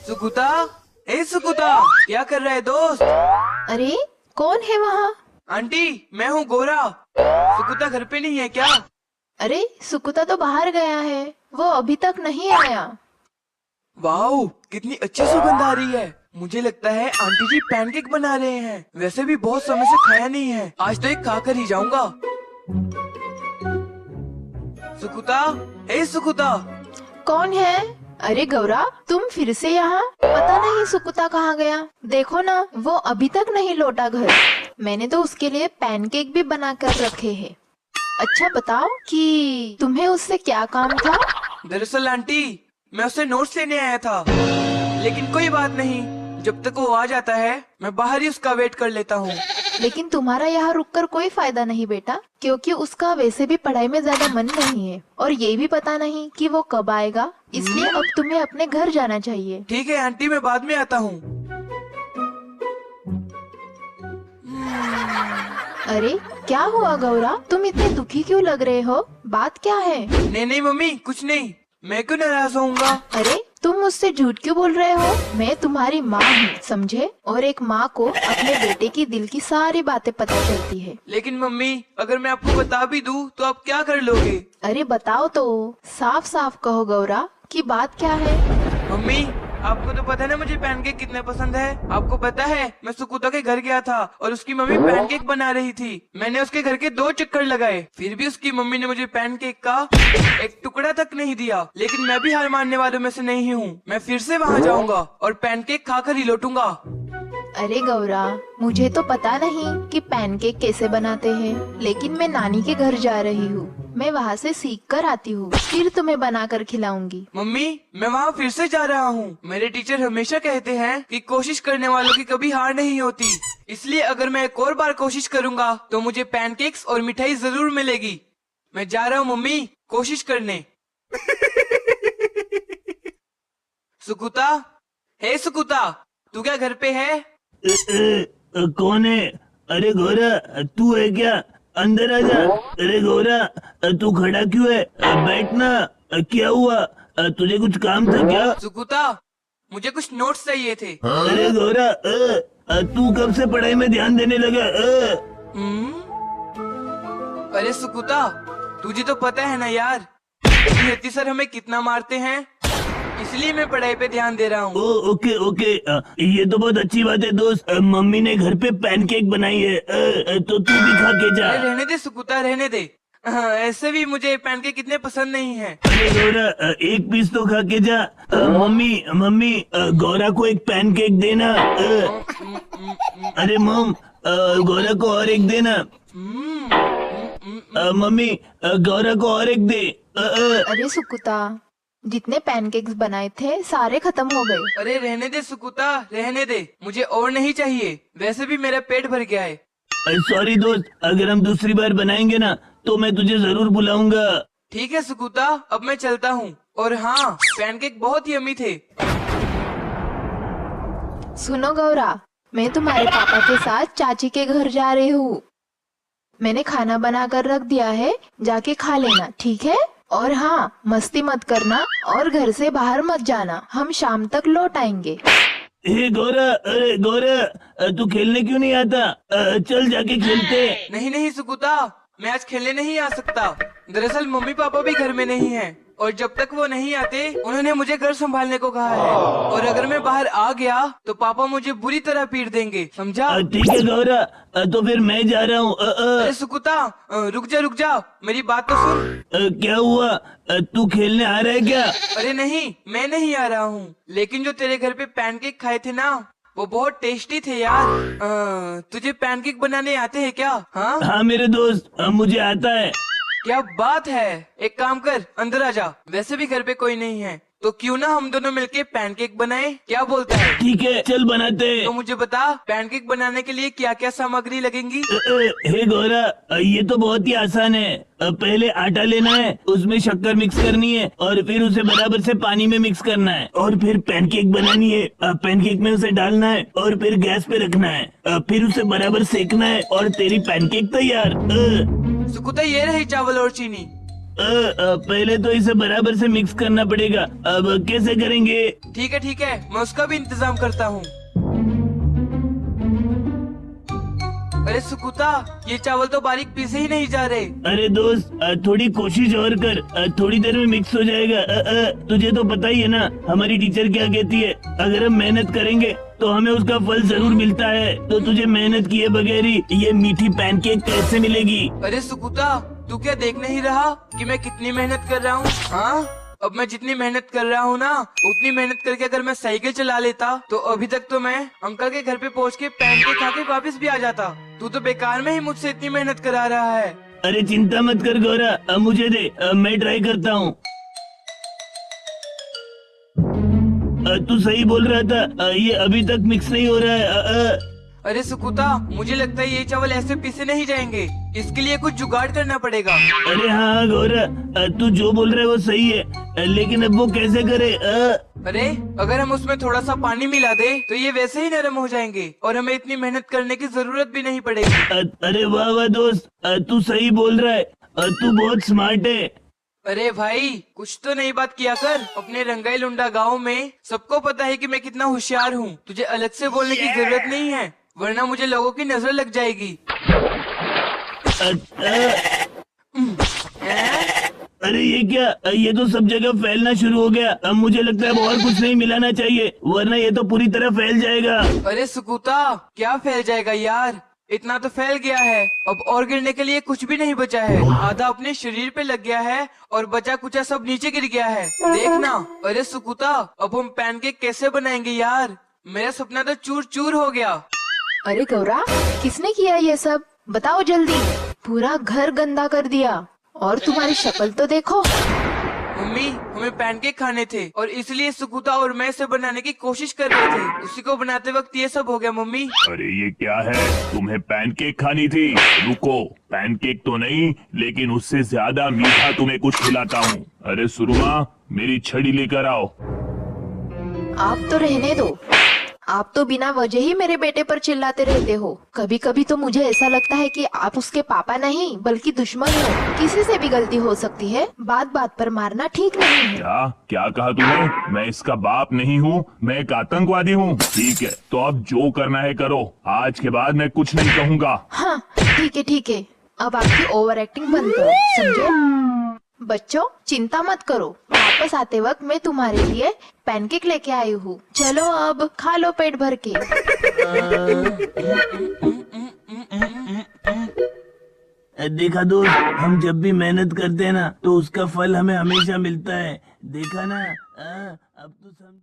सुकुता, ए सुकुता, क्या कर रहा है दोस्त? अरे कौन है वहाँ? आंटी, मैं हूँ गोरा। सुकुता घर पे नहीं है क्या? अरे सुकुता तो बाहर गया है, वो अभी तक नहीं आया। वाओ, कितनी अच्छी सुगंध आ रही है। मुझे लगता है आंटी जी पैनकेक बना रहे हैं। वैसे भी बहुत समय से खाया नहीं है, आज तो एक खाकर ही जाऊंगा। सुकुता, ए सुकुता। कौन है? अरे गौरा, तुम फिर से यहाँ? पता नहीं सुकुता कहाँ गया। देखो ना, वो अभी तक नहीं लौटा घर। मैंने तो उसके लिए पैनकेक भी बना कर रखे हैं। अच्छा बताओ कि तुम्हें उससे क्या काम था? दरअसल आंटी, मैं उससे नोट्स लेने आया था, लेकिन कोई बात नहीं, जब तक वो आ जाता है मैं बाहर ही उसका वेट कर लेता हूँ। लेकिन तुम्हारा यहाँ रुककर कोई फायदा नहीं बेटा, क्योंकि उसका वैसे भी पढ़ाई में ज्यादा मन नहीं है और ये भी पता नहीं कि वो कब आएगा, इसलिए अब तुम्हें अपने घर जाना चाहिए। ठीक है आंटी, मैं बाद में आता हूँ। अरे क्या हुआ गौरा, तुम इतने दुखी क्यों लग रहे हो? बात क्या है? नहीं नहीं मम्मी, कुछ नहीं। मैं क्यों नाराज होऊंगा? अरे तुम मुझसे झूठ क्यों बोल रहे हो? मैं तुम्हारी माँ हूँ, समझे? और एक माँ को अपने बेटे की दिल की सारी बातें पता चलती है। लेकिन मम्मी, अगर मैं आपको बता भी दूँ तो आप क्या कर लोगे? अरे बताओ तो, साफ साफ कहो गौरा कि बात क्या है। मम्मी, आपको तो पता है ना मुझे पैनकेक कितने पसंद है। आपको पता है, मैं सुकुता के घर गया था और उसकी मम्मी पैनकेक बना रही थी। मैंने उसके घर के 2 चक्कर लगाए, फिर भी उसकी मम्मी ने मुझे पैनकेक का एक टुकड़ा तक नहीं दिया। लेकिन मैं भी हार मानने वालों में से नहीं हूँ। मैं फिर से वहाँ जाऊँगा और पैनकेक खाकर ही लौटूंगा। अरे गौरा, मुझे तो पता नहीं कि पैनकेक कैसे बनाते हैं, लेकिन मैं नानी के घर जा रही हूँ। मैं वहाँ से सीख कर आती हूँ, फिर तुम्हें बनाकर खिलाऊंगी। मम्मी, मैं वहाँ फिर से जा रहा हूँ। मेरे टीचर हमेशा कहते हैं कि कोशिश करने वालों की कभी हार नहीं होती। इसलिए अगर मैं एक और बार कोशिश करूँगा तो मुझे पैनकेक्स और मिठाई जरूर मिलेगी। मैं जा रहा हूँ मम्मी, कोशिश करने। सुकुता, हे सुकुता, तू क्या घर पे है? कौन है? अरे गोरा, तू है क्या? अंदर आजा। अरे गोरा, तू खड़ा क्यों है? बैठ ना। क्या हुआ? तुझे कुछ काम था क्या? सुकुता, मुझे कुछ नोट्स चाहिए थे। अरे गोरा, तू कब से पढ़ाई में ध्यान देने लगा? हम्म? अरे सुकुता, तुझे तो पता है ना यार, नियति सर हमें कितना मारते हैं, इसलिए मैं पढ़ाई पे ध्यान दे रहा हूँ। ओके ओके, ये तो बहुत अच्छी बात है दोस्त। मम्मी ने घर पे पैनकेक बनाई है, तो तू भी खा के जा। अरे रहने दे सुकुता, रहने दे। हाँ, ऐसे भी मुझे पैनकेक कितने पसंद नहीं है। अरे गौरा, एक पीस तो खा के जा। मम्मी मम्मी, गौरा को एक पैनकेक देना। अरे मम, गौरा को और एक देना। मम्मी, गौरा को और एक दे। अरे सुकुता, जितने पैनकेक्स बनाए थे सारे खत्म हो गए। अरे रहने दे सुकुता, रहने दे, मुझे और नहीं चाहिए। वैसे भी मेरा पेट भर गया है। सॉरी दोस्त, अगर हम दूसरी बार बनाएंगे ना तो मैं तुझे जरूर बुलाऊंगा। ठीक है सुकुता, अब मैं चलता हूँ। और हाँ, पैनकेक बहुत ही यम्मी थे। सुनो गौरा, मैं तुम्हारे पापा के साथ चाची के घर जा रही हूँ। मैंने खाना बना कर रख दिया है, जाके खा लेना, ठीक है? और हाँ, मस्ती मत करना और घर से बाहर मत जाना, हम शाम तक लौट आएंगे। हे गौरा, अरे गौरा, तू खेलने क्यों नहीं आता? चल जाके खेलते। नहीं नहीं सुकुता, मैं आज खेलने नहीं आ सकता। दरअसल मम्मी पापा भी घर में नहीं हैं और जब तक वो नहीं आते उन्होंने मुझे घर संभालने को कहा है। और अगर मैं बाहर आ गया तो पापा मुझे बुरी तरह पीट देंगे, समझा? ठीक है गौरा, तो फिर मैं जा रहा हूँ। अरे सुकुता, रुक जा, मेरी बात तो सुन। क्या हुआ? तू खेलने आ रहा है क्या? अरे नहीं, मैं नहीं आ रहा हूँ, लेकिन जो तेरे घर पे पैनकेक खाए थे ना, वो बहुत टेस्टी थे यार। तुझे पैनकेक बनाने आते हैं क्या? हाँ हाँ मेरे दोस्त, मुझे आता है। क्या बात है, एक काम कर, अंदर आ जा। वैसे भी घर पे कोई नहीं है, तो क्यों ना हम दोनों मिलके पैनकेक बनाएं? क्या बोलता है? ठीक है, चल बनाते हैं। तो मुझे बता, पैनकेक बनाने के लिए क्या क्या सामग्री लगेंगी? हे गौरा, ये तो बहुत ही आसान है। पहले आटा लेना है, उसमें शक्कर मिक्स करनी है और फिर उसे बराबर से पानी में मिक्स करना है और फिर पैनकेक बनानी है। पैनकेक में उसे डालना है और फिर गैस पे रखना है, फिर उसे बराबर सेकना है और तेरी पैनकेक तैयार। सुकुता, ये रही चावल और चीनी। पहले तो इसे बराबर से मिक्स करना पड़ेगा। अब कैसे करेंगे? ठीक है, मैं उसका भी इंतजाम करता हूँ। अरे सुकुता, ये चावल तो बारीक पीसे ही नहीं जा रहे। अरे दोस्त, थोड़ी कोशिश और कर, थोड़ी देर में मिक्स हो जाएगा। तुझे तो पता ही है ना हमारी टीचर क्या कहती है, अगर हम मेहनत करेंगे तो हमें उसका फल जरूर मिलता है। तो तुझे मेहनत किए बगैर ही ये मीठी पैनकेक कैसे मिलेगी? अरे सुकुता, तू क्या देख नहीं रहा कि मैं कितनी मेहनत कर रहा हूँ? हाँ, अब मैं जितनी मेहनत कर रहा हूँ ना, उतनी मेहनत करके अगर मैं साइकिल चला लेता तो अभी तक तो मैं अंकल के घर पे पहुँच के पैनकेक खा के वापस भी आ जाता। तू तो बेकार में ही मुझसे इतनी मेहनत करा रहा है। अरे चिंता मत कर गौरा, मुझे दे, मैं ट्राई करता हूँ। तू सही बोल रहा था, ये अभी तक मिक्स नहीं हो रहा है। अरे सुकुता, मुझे लगता है ये चावल ऐसे पीसे नहीं जाएंगे, इसके लिए कुछ जुगाड़ करना पड़ेगा। अरे हाँ गौरा, तू जो बोल रहा है वो सही है, लेकिन अब वो कैसे करे? अरे अगर हम उसमें थोड़ा सा पानी मिला दे तो ये वैसे ही नरम हो जाएंगे और हमें इतनी मेहनत करने की जरूरत भी नहीं पड़ेगी। अरे वाह वाह दोस्त, तू सही बोल रहा है, तू बहुत स्मार्ट है। अरे भाई, कुछ तो नई बात किया कर। अपने रंगाई लुंडा गांव में सबको पता है कि मैं कितना होशियार हूँ। तुझे अलग से बोलने की जरूरत नहीं है, वरना मुझे लोगों की नजर लग जाएगी। अरे ये क्या, ये तो सब जगह फैलना शुरू हो गया। अब मुझे लगता है अब और कुछ नहीं मिलाना चाहिए, वरना ये तो पूरी तरह फैल जाएगा। अरे सुकुता, क्या फैल जाएगा यार, इतना तो फैल गया है। अब और गिरने के लिए कुछ भी नहीं बचा है। आधा अपने शरीर पे लग गया है और बचा कुचा सब नीचे गिर गया है, देखना। अरे सुकुता, अब हम पैनकेक कैसे बनाएंगे यार? मेरा सपना तो चूर चूर हो गया। अरे गौरा, किसने किया ये सब? बताओ जल्दी। पूरा घर गंदा कर दिया, और तुम्हारी शक्ल तो देखो। मम्मी, हमें पैनकेक खाने थे और इसलिए सुकुता और मैं इसे बनाने की कोशिश कर रहे थे। उसी को बनाते वक्त ये सब हो गया मम्मी। अरे ये क्या है, तुम्हें पैनकेक खानी थी? रुको, पैनकेक तो नहीं, लेकिन उससे ज्यादा मीठा तुम्हें कुछ खिलाता हूँ। अरे सुरमा, मेरी छड़ी लेकर आओ। आप तो रहने दो, आप तो बिना वजह ही मेरे बेटे पर चिल्लाते रहते हो। कभी कभी तो मुझे ऐसा लगता है कि आप उसके पापा नहीं बल्कि दुश्मन हो। किसी से भी गलती हो सकती है, बात बात पर मारना ठीक नहीं है। क्या क्या कहा तूने? मैं इसका बाप नहीं हूँ, मैं एक आतंकवादी हूँ। ठीक है, तो अब जो करना है करो, आज के बाद मैं कुछ नहीं कहूँगा। हाँ ठीक है, अब आपकी ओवर एक्टिंग बंद करो, समझे? बच्चों, चिंता मत करो, वापस आते वक्त मैं तुम्हारे लिए पैनकेक लेके आई हूँ। चलो अब खा लो पेट भर के। देखा दोस्त, हम जब भी मेहनत करते हैं ना तो उसका फल हमें हमेशा मिलता है। देखा ना? अब तो समझ